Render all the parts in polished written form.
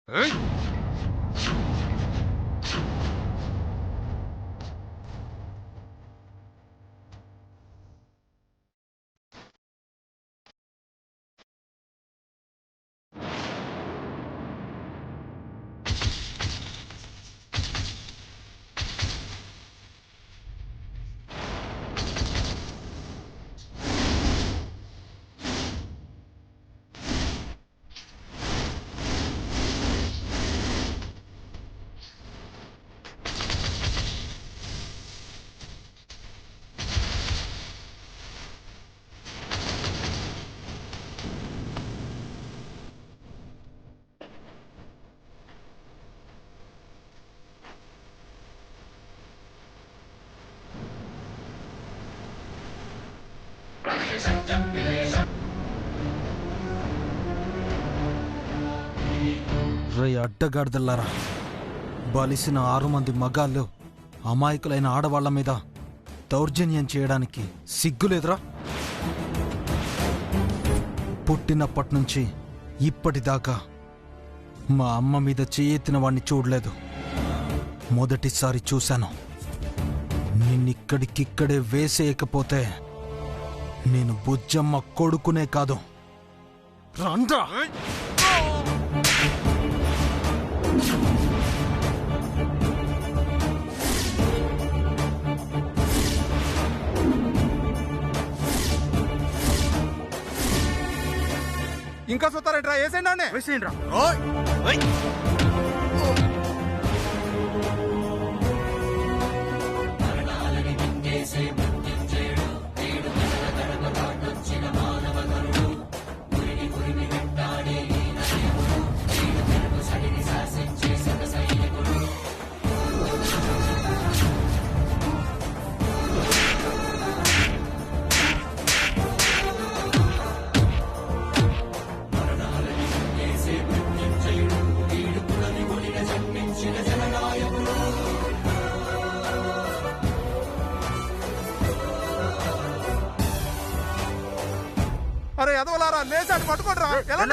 రే అడ్డగాడిదల్లారా, బలిసిన 6 మంది మగాళ్ళు అమాయకులైన ఆడవాళ్ల మీద దౌర్జన్యం చేయడానికి సిగ్గులేదురా? పుట్టినప్పటినుంచి ఇప్పటిదాకా మా అమ్మ మీద చేయెత్తిన వాణ్ణి చూడలేదు. మొదటిసారి చూశాను. నిన్నిక్కడికిక్కడే వేసేయకపోతే నేను బుజ్జమ్మ కొడుకునే కాదు. రండ్రా! ఇంకా చూస్తారంట్రా? వేసేయండి. వేసేయండి రా. అరే ఎదవలారా, లేచాడు పట్టుకోండిరా. ఎలా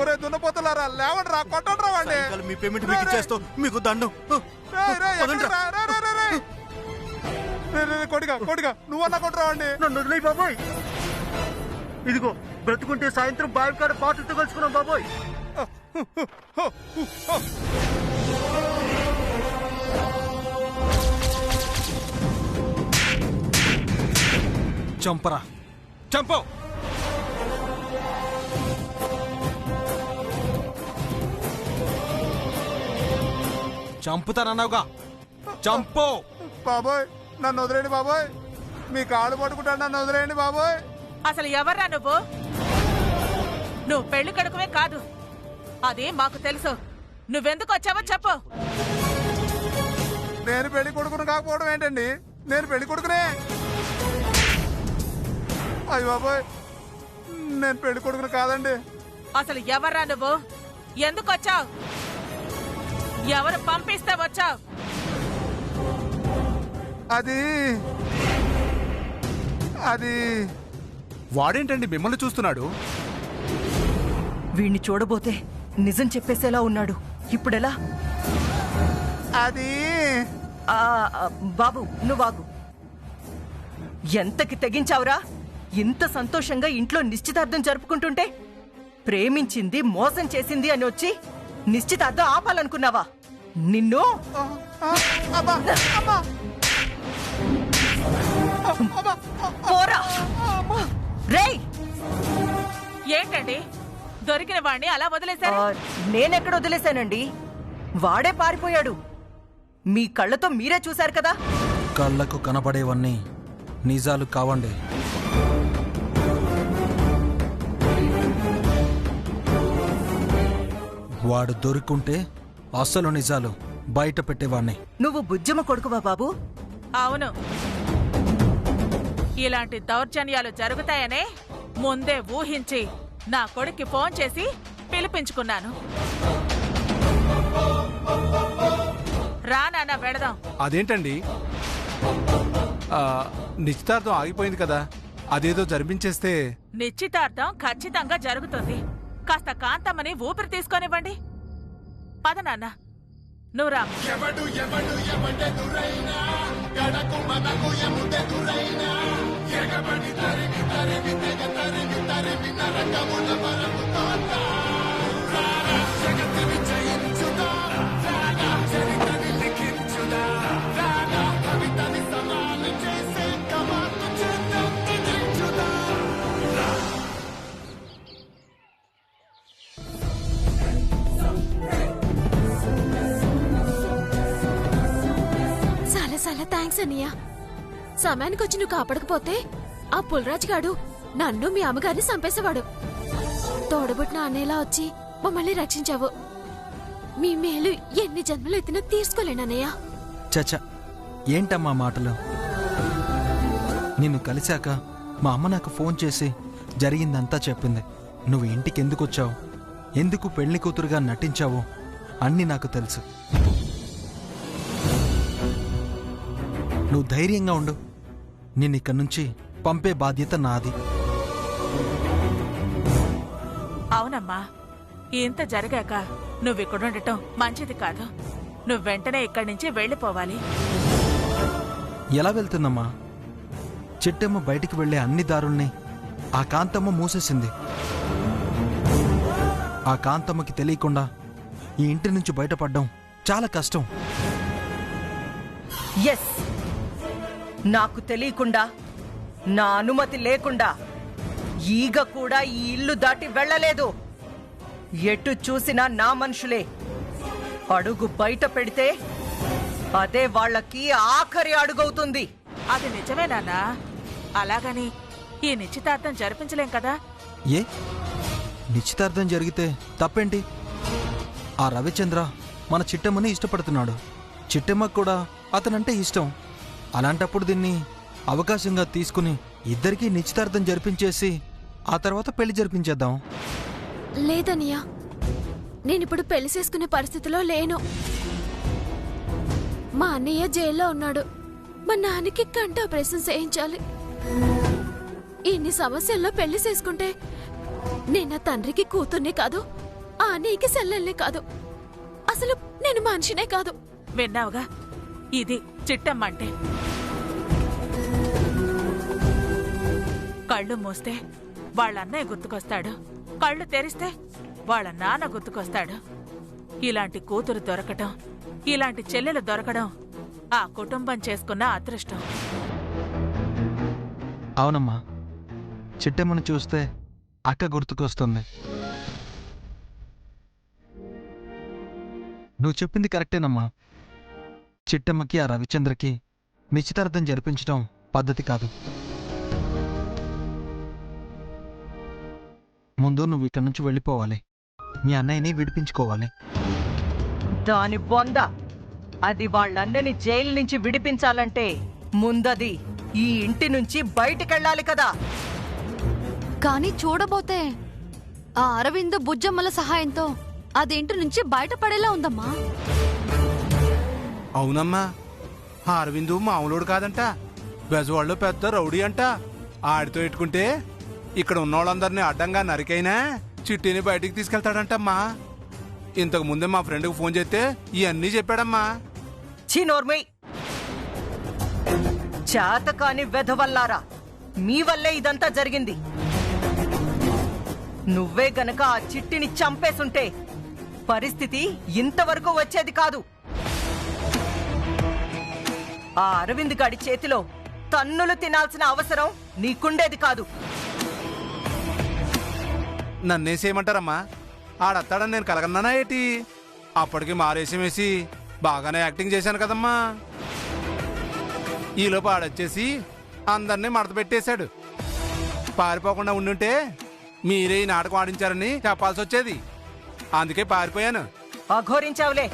ఒరే దున్నపోతులారా, లేవండిరా, కొట్టండిరా వాడిని. మీ పేమెంట్ మీకు ఇచ్చేస్తూ మీకు దండం. కొడిగా నువ్వన్నా కొట్టరావండి. నన్ను వదిలేయి బాబోయ్. ఇదిగో బ్రతుకుంటే సాయంత్రం బావికాడ పాటలతో కలుసుకున్నాం బాబోయ్. చంపరా, చంపో! చంపుతానన్నావుగా, చంపో! బాబోయ్ నన్ను వదిలేండి బాబోయ్, మీ కాళ్ళు పట్టుకుంటాను, నన్ను వదిలేయండి బాబోయ్. అసలు ఎవర్రా నువ్వు? నువ్వు పెళ్లి కడుకువే కాదు, అది మాకు తెలుసు. నువ్వెందుకు వచ్చావో చెప్పు. నేను పెళ్లి కొడుకును కాకపోవడం ఏంటండి? నేను పెళ్లి కొడుకునే. అయ్య బాబోయ్, నేను పెళ్లి కొడుకును కాదండి. అసలు ఎవర్రా నువ్వు? ఎందుకు వచ్చావు? ఎవరు పంపిస్తే వచ్చావు? అది వాడేంటండి మిమ్మల్ని చూస్తున్నాడు? వీణ్ణి చూడబోతే నిజం చెప్పేసేలా ఉన్నాడు. ఇప్పుడెలా? అది బాబు నువ్వాగు. ఎంతకి తెగించావురా? ఇంత సంతోషంగా ఇంట్లో నిశ్చితార్థం జరుపుకుంటుంటే ప్రేమించింది మోసం చేసింది అని వచ్చి నిశ్చితార్థం ఆపాలనుకున్నావా? నిన్ను రేయ్! ఏంటండి దొరికిన వాణ్ణి అలా వదిలేశారు? నేనెక్కడ వదిలేశానండి? వాడే పారిపోయాడు. మీ కళ్ళతో మీరే చూశారు కదా. కళ్ళకు కనబడేవన్నీ నిజాలు కావండి. వాడు దొరికుంటే అసలు నిజాలు బయట పెట్టేవాణ్ణి. నువ్వు బుజ్జమ్మ కొడుకువా బాబు? అవును. ఇలాంటి దౌర్జన్యాలు జరుగుతాయనే ముందే ఊహించి నా కొడుక్కి ఫోన్ చేసి పిలిపించుకున్నాను. రా నాన్న వెడదాం. అదేంటండి, నిశ్చితార్థం ఆగిపోయింది కదా, అదేదో జరిపించేస్తే. నిశ్చితార్థం ఖచ్చితంగా జరుగుతుంది. కాస్త కాంతమ్మని ఊపిరి తీసుకొనివ్వండి. పద నాన్న, నువ్వు రా. చాలా థ్యాంక్స్ అన్నయ్య. సమయానికి వచ్చి నువ్వు కాపాడకపోతే ఆ పుల్రాజ్ గాడు నన్ను మీ అమ్మగారిని చంపేసేవాడు. తోడబుట్టిన అన్నయ్యలా వచ్చి మమ్మల్ని రక్షించావు. మీ మేలు ఎన్ని జన్మలు ఎత్తినా తీర్చుకోలేనన్నయ్య. చచ, ఏంటమ్మా మాటలు? నిన్ను కలిశాక మా అమ్మ నాకు ఫోన్ చేసి జరిగిందంతా చెప్పింది. నువ్వు ఇంటికి ఎందుకు వచ్చావు, ఎందుకు పెళ్లి కూతురుగా నటించావో అన్నీ నాకు తెలుసు. నువ్వు ధైర్యంగా ఉండు. నిన్నిక్కడి నుంచి పంపే బాధ్యత నాది. అవునమ్మా, ఇంత జరిగాక నువ్విక్కడుండటం మంచిది కాదు. నువ్వు వెంటనే ఇక్కడి నుంచి వెళ్ళిపోవాలి. ఎలా వెళ్తుందమ్మా? చిట్టమ్మ బయటికి వెళ్లే అన్ని దారుల్ని ఆ కాంతమ్మ మూసేసింది. ఆ కాంతమ్మకి తెలియకుండా ఈ ఇంటి నుంచి బయటపడ్డం చాలా కష్టం. ఎస్, నాకు తెలియకుండా, నా అనుమతి లేకుండా ఈగ కూడా ఈ ఇల్లు దాటి వెళ్ళలేదు. ఎటు చూసినా నా మనుషులే. అడుగు బయట పెడితే అదే వాళ్ళకి ఆఖరి అడుగవుతుంది. అది నిజమేనా? అలాగని ఈ నిశ్చితార్థం జరిపించలేం కదా? ఏ నిశ్చితార్థం జరిగితే తప్పేంటి? ఆ రవిచంద్ర మన చిట్టమ్మని ఇష్టపడుతున్నాడు. చిట్టమ్మకు కూడా అతనంటే ఇష్టం. అలాంటప్పుడు దీన్ని అవకాశంగా తీసుకుని ఇద్దరికీ నిశ్చితార్థం జరిపించేసి ఆ తర్వాత పెళ్లి జరిపించేద్దాం. లేదన్నయ్య, నేనిప్పుడు పెళ్లి చేసుకునే పరిస్థితిలో లేను. మా అన్నయ్య జైల్లో ఉన్నాడు. మా నాన్నకి కంటి ఆపరేషన్ చేయించాలి. ఇన్ని సమస్యల్లో పెళ్లి చేసుకుంటే నేను తండ్రికి కూతుర్నే కాదు, ఆ అన్నయ్యకి సెల్లెల్నే కాదు, అసలు నేను మనిషినే కాదు. విన్నావుగా, ఇది చిట్టమ్మంటే. కళ్ళు మూస్తే వాళ్ళ అన్నయ్య గుర్తుకొస్తాడు, కళ్ళు తెరిస్తే వాళ్ళ నాన్న గుర్తుకొస్తాడు. ఇలాంటి కూతురు దొరకటం, ఇలాంటి చెల్లెలు దొరకడం ఆ కుటుంబం చేసుకున్న అదృష్టం. అవునమ్మా, చిట్టమ్మను చూస్తే అక్క గుర్తుకొస్తుంది. నువ్వు చెప్పింది కరెక్టేనమ్మా. చిట్టమ్మకి ఆ రవిచంద్రకి నిశ్చితార్థం జరిపించడం పద్ధతి కాదు. ముందు నువ్వు ఇక్కడి నుంచి వెళ్ళిపోవాలి. మీ అన్నయ్యని విడిపించుకోవాలి. దాని బొంద, అది వాళ్ళందరినీ జైలు నుంచి విడిపించాలంటే ముందది ఈ ఇంటి నుంచి బయటికెళ్ళాలి కదా. కానీ చూడబోతే ఆ అరవింద్ బుజ్జమ్మల సహాయంతో అదేంటి నుంచి బయటపడేలా ఉందమ్మా. అవునమ్మా, ఆ అరవిందు మామూలుడు కాదంట. బెజవాడలో పెద్ద రౌడీ అంట. ఆడితో ఎట్టుకుంటే ఇక్కడ ఉన్నోళ్ళందరినీ అడ్డంగా నరికైనా చిట్టిని బయటికి తీసుకెళ్తాడంటమ్మా. ఇంతకు ముందే మా ఫ్రెండ్కి ఫోన్ చేస్తే ఇవన్నీ చెప్పాడమ్మా. చీనోర్మై, చేతకాని వెధవల్లారా, మీ వల్లే ఇదంతా జరిగింది. నువ్వే గనక ఆ చిట్టిని చంపేసుంటే పరిస్థితి ఇంతవరకు వచ్చేది కాదు. ఆ అరవింద్ గాడి చేతిలో తన్నులు తినాల్సిన అవసరం నీకుండేది కాదు. నన్నేసేయమంటారమ్మా? ఆడత్తాడని నేను కలగన్నానా ఏంటి? అప్పటికి మారేసం వేసి బాగానే యాక్టింగ్ చేశాను కదమ్మా. ఈలోపు ఆడొచ్చేసి అందరినీ మడత పెట్టేశాడు. పారిపోకుండా ఉండుంటే మీరే ఈ నాటకం ఆడించారని చెప్పాల్సి వచ్చేది. అందుకే పారిపోయాను. అఘోరించావులే.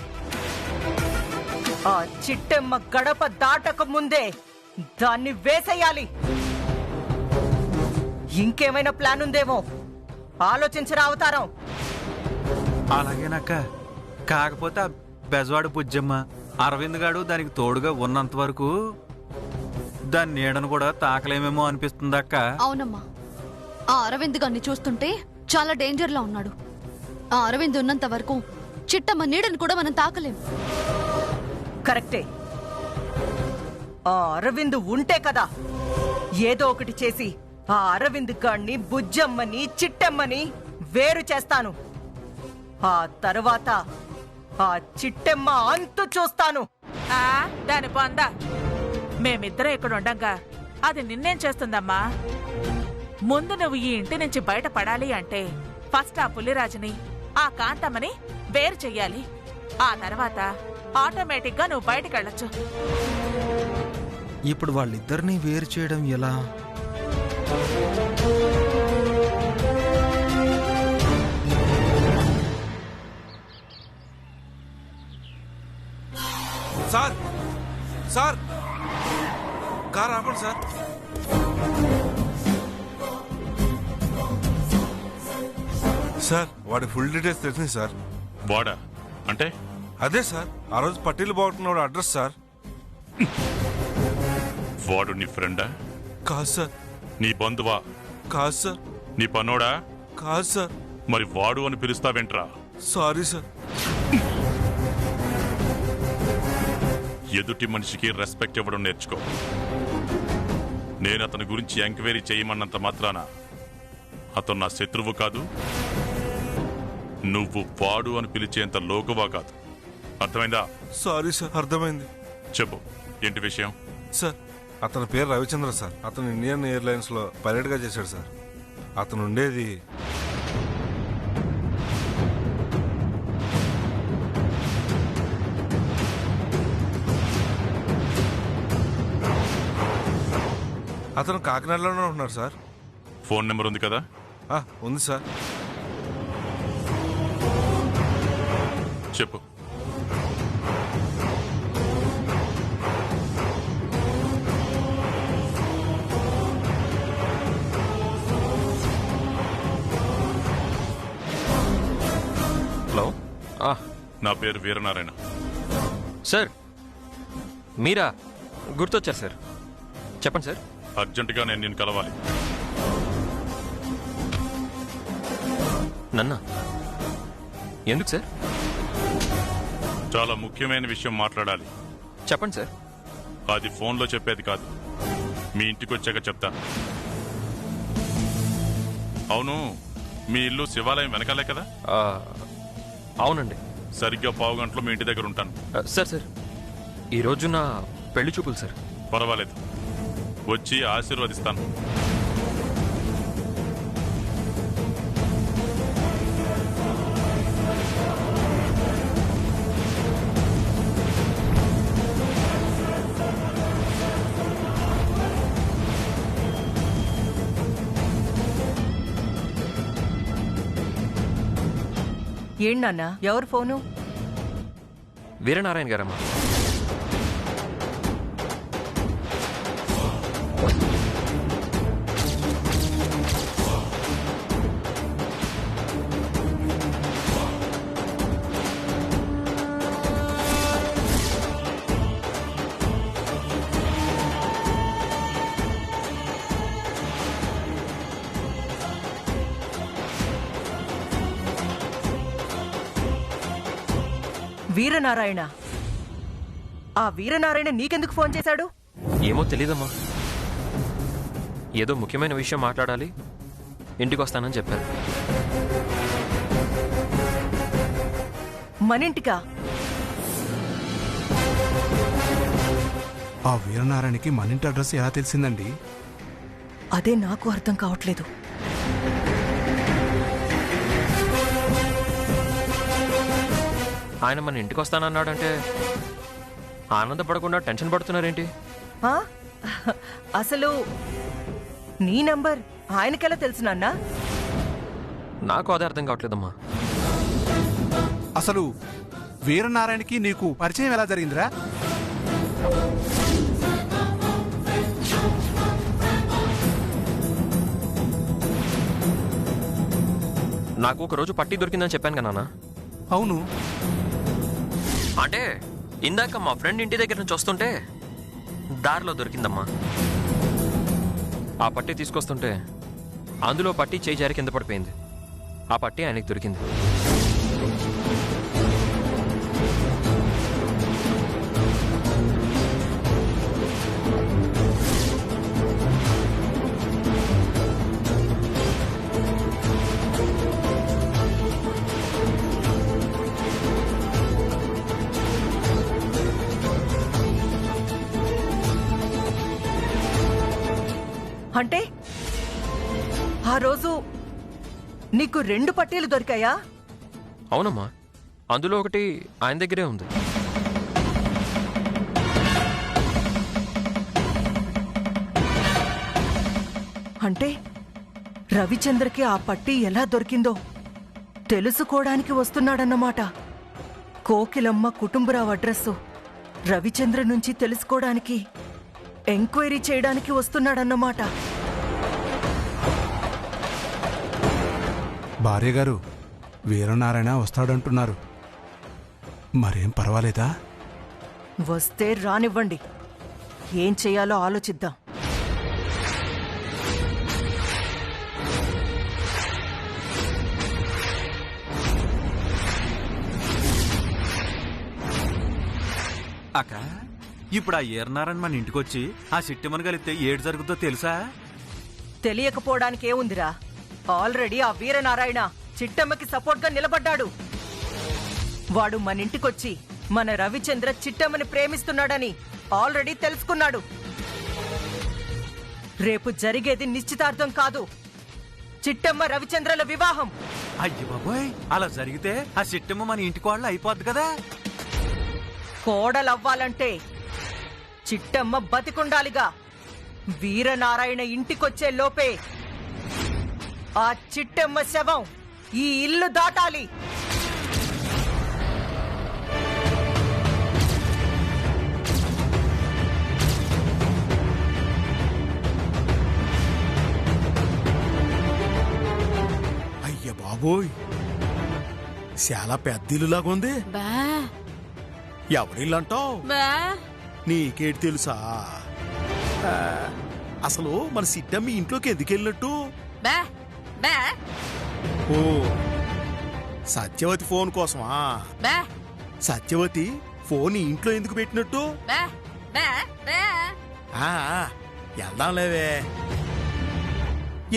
ఆ చిట్టెమ్మ గడప దాటక ముందే దాన్ని వేసేయాలి. ఇంకేమైనా ప్లాన్ ఉందేమో ఆలోచించరా అవతారం. అలాగేనక్క. కాకపోతే ఆ బెజవాడు బుజ్జమ్మ అరవింద్ గాడు దానికి తోడుగా ఉన్నంత వరకు దాని నీడను కూడా తాకలేమేమో అనిపిస్తుంది అక్క. అవునమ్మా, ఆ అరవింద్ గారిని చూస్తుంటే చాలా డేంజర్ లో ఉన్నాడు. ఆ అరవింద్ ఉన్నంత వరకు చిట్టమ్మ నీడను కూడా మనం తాకలేం. కరెక్టే. ఆ అరవింద్ ఉంటే కదా ఏదో ఒకటి చేసి ఆ అరవింద్ గాడిని, బుజ్జమ్మని, చిట్టమ్మని వేరు చేస్తాను. ఆ తర్వాత ఆ చిట్టమ్మ అంతు చూస్తాను. దాని పొందా మేమిద్దరం ఇక్కడ ఉండంగా అది నిన్నేం చేస్తుందమ్మా? ముందు నువ్వు ఈ ఇంటి నుంచి బయటపడాలి అంటే ఫస్ట్ ఆ పులిరాజుని, ఆ కాంతమ్మని వేరు చెయ్యాలి. ఆ తర్వాత ఆటోమేటిక్ గా నువ్వు బయటకెళ్ళొచ్చు. ఇప్పుడు వాళ్ళిద్దరినీ వేరు చేయడం ఎలా? సార్ సార్ కార్ ఆపండి సార్. సార్ వాడి ఫుల్ డీటెయిల్స్ తెలిసింది సార్. వాడా అంటే? అదే సార్, ఆ రోజు పట్టీలు బాగుంటున్నాడు అడ్రస్ సార్. వాడు నీ ఫ్రెండా? కాదు సార్. నీ బంధువా? కాదు సార్. నీ పనోడా? కాదు సార్. మరి వాడు అని పిలుస్తావేంట్రా? Sorry sir. ఎదుటి మనిషికి రెస్పెక్ట్ ఇవ్వడం నేర్చుకో. నేను అతని గురించి ఎంక్వైరీ చేయమన్నంత మాత్రాన అతను నా శత్రువు కాదు, నువ్వు వాడు అని పిలిచేంత లోకువా కాదు. అర్థమైందా? సారీ సార్, అర్థమైంది. చెప్పు, ఏంటి విషయం? సార్, అతని పేరు రవిచంద్ర సార్. అతను ఇండియన్ ఎయిర్లైన్స్ లో పైలట్ గా చేశాడు సార్. అతను ఉండేది అతను కాకినాడలోనే ఉంటున్నాడు సార్. ఫోన్ నెంబర్ ఉంది కదా? ఉంది సార్. చెప్పు. హలో, నా పేరు వీరనారాయణ. సార్ మీరా? గుర్తొచ్చారు సార్, చెప్పండి సార్. అర్జెంటుగా నేను నిన్ను కలవాలి. నన్నా? ఎందుకు సార్? చాలా ముఖ్యమైన విషయం మాట్లాడాలి. చెప్పండి సార్. అది ఫోన్లో చెప్పేది కాదు, మీ ఇంటికి వచ్చాక చెప్తా. అవును, మీ ఇల్లు శివాలయం వెనకాలే కదా? అవునండి. సరిగ్గా 15 గంటలు మీ ఇంటి దగ్గర ఉంటాను. సార్ సార్, ఈరోజు నా పెళ్లి చూపులు సార్. పర్వాలేదు, వచ్చి ఆశీర్వదిస్తాను. ఏంటన్నా, ఎవరు ఫోను? వీరనారాయణ గారమ్మా. వీరనారాయణ? ఆ వీరనారాయణ నీకెందుకు ఫోన్ చేశాడు? ఏమో తెలీదమ్మా, ఏదో ముఖ్యమైన విషయం మాట్లాడాలి, ఇంటికి వస్తానని చెప్పారు. మనింటికా? ఆ వీరనారాయణకి మన ఇంటి అడ్రస్ ఎలా తెలిసిందండి? అదే నాకు అర్థం కావట్లేదు. ఆయన మన ఇంటికి వస్తానన్నాడంటే ఆనందపడకుండా టెన్షన్ పడుతున్నారేంటి? అసలు నీ నంబర్ ఆయనకెలా తెలుసు నాన్నా? నాకు అదే అర్థం కావట్లేదమ్మా. అసలు వీరనారాయణకి నీకు పరిచయం ఎలా జరిగిందిరా? నాకు ఒక రోజు పట్టి దొరికిందని చెప్పాను కదా నాన్న. అవును. అంటే ఇందాక మా ఫ్రెండ్ ఇంటి దగ్గర నుంచి వస్తుంటే దారిలో దొరికిందమ్మా. ఆ పట్టి తీసుకొస్తుంటే అందులో పట్టి చేయి జారి కింద పడిపోయింది. ఆ పట్టి ఆయనకి దొరికింది. అంటే ఆ రోజు నీకు 2 పట్టీలు దొరికాయా? అవునమ్మా, అందులో ఒకటి ఆయన దగ్గరే ఉంది. అంటే రవిచంద్రకి ఆ పట్టీ ఎలా దొరికిందో తెలుసుకోవడానికి వస్తున్నాడన్నమాట. కోకిలమ్మ కుటుంబరావు అడ్రస్సు రవిచంద్ర నుంచి తెలుసుకోవడానికి, ఎంక్వైరీ చేయడానికి వస్తున్నాడన్నమాట. భార్య గారు, వీరనారాయణ వస్తాడంటున్నారు. మరేం పర్వాలేదా? వస్తే రానివ్వండి, ఏం చేయాలో ఆలోచిద్దాం. అక్క, ఇప్పుడు ఆ ఏర్నారాయణ మన ఇంటికొచ్చి ఆ సిట్టమని కలిస్తే ఏడు జరుగుతుందో తెలుసా? తెలియకపోవడానికి ఏముందిరా, ఆల్రెడీ ఆ వీరనారాయణ చిట్టమ్మకి సపోర్ట్ గా నిలబడ్డాడు. వాడు మన ఇంటికొచ్చి మన రవిచంద్ర చిట్టమ్మని ప్రేమిస్తున్నాడని ఆల్రెడీ తెలుసుకున్నాడు. రేపు జరిగేది నిశ్చితార్థం కాదు, చిట్టమ్మ రవిచంద్రల వివాహం. అయ్య బాబోయ్, అలా జరిగితే ఆ సిట్టమ్మ మన ఇంటి కోడలు అయిపోద్ది కదా. కోడలవ్వాలంటే చిట్టమ్మ బతికుండాలిగా. వీరనారాయణ ఇంటికొచ్చే లోపే ఆ చిట్టమ్మ శవం ఈ ఇల్లు దాటాలి. అయ్య బాబోయ్, చాలా పెద్ద ఇల్లులాగుంది. ఎవరిల్లంటావు? నీకేటి తెలుసా? అసలు మన సిట్టమ్మ ఇంట్లోకి ఎందుకు వెళ్ళినట్టు? ఓ, సత్యవతి ఫోన్ కోసమా? సత్యవతి ఫోన్ ఇంట్లో ఎందుకు పెట్టినట్టు? వెళ్దాం లేవే.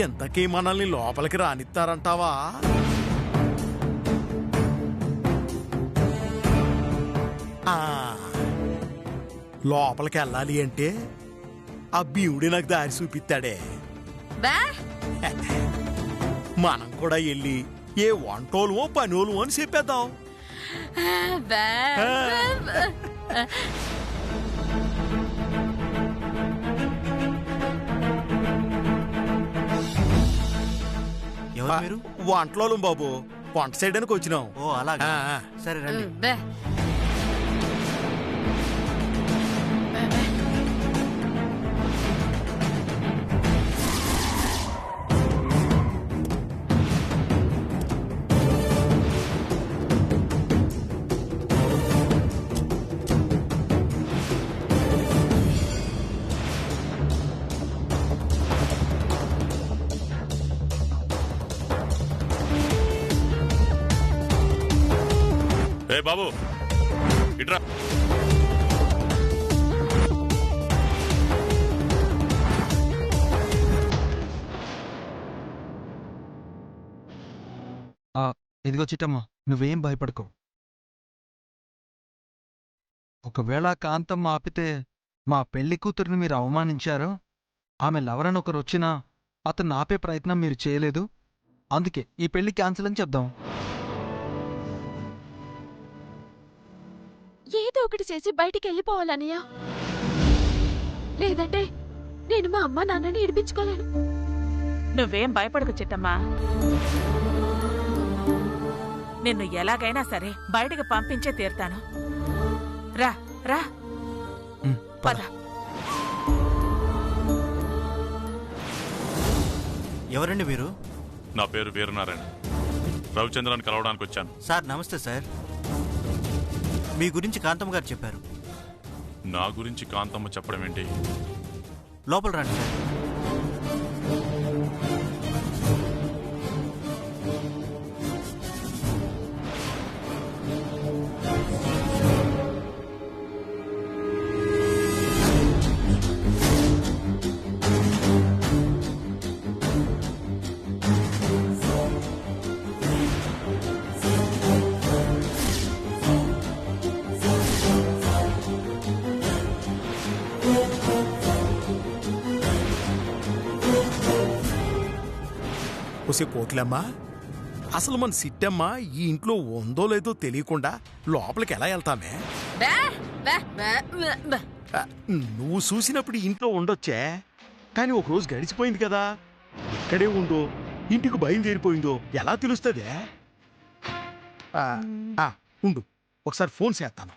ఎంతకీ మనల్ని లోపలికి రానిస్తారంటావా? లోపలికి వెళ్ళాలి అంటే ఆ భీముడే నాకు దారి చూపిస్తాడే. మనం కూడా వెళ్ళి ఏ వంటోలువో పనోలు అని చెప్పేద్దాం. వంటలోలు బాబు, వంట చేయడానికి వచ్చినాం. ఓ అలాగా, సరే రండి. ఏ బాబు, ఇట్రా. ఇదిగో చిట్టమ్మ, నువ్వేం భయపడకు. ఒకవేళ కాంతమ్మ ఆపితే మా పెళ్లి కూతురిని మీరు అవమానించారో, ఆమె లవరని ఒకరు వచ్చినా అతను ఆపే ప్రయత్నం మీరు చేయలేదు. అందుకే ఈ పెళ్లి క్యాన్సిల్ అని చెప్దాం. ఏదో ఒకటి చేసి బయటికి వెళ్ళిపోవాలన్నయ్య, లేదంటే నేను మా అమ్మ నాన్నని ఇడిపించుకోలేను. నువ్వేం భయపడకు చిట్టమ్మా, నిన్ను ఎలాగైనా సరే బయటకు పంపించే తీరుతాను. రా రా, పద. ఎవరండి మీరు? నా పేరు వీరనారాయణ. రవిచంద్రన్ కలవడానికి వచ్చాను. సార్ నమస్తే సార్. మీ గురించి కాంతమ్మ గారు చెప్పారు. నా గురించి కాంతమ్మ చెప్పడం ఏంటి? లోపల రండి సార్. ఒసే పోట్లమ్మా, అసలు మన సిట్టమ్మ ఈ ఇంట్లో ఉందో లేదో తెలియకుండా లోపలికి ఎలా వెళ్తామే? నువ్వు చూసినప్పుడు ఈ ఇంట్లో ఉండొచ్చే, కానీ ఒక రోజు గడిచిపోయింది కదా. ఇక్కడే ఉందో ఇంటికి బయలుదేరిపోయిందో ఎలా తెలుస్తుందే? ఉండు, ఒకసారి ఫోన్ చేస్తాను.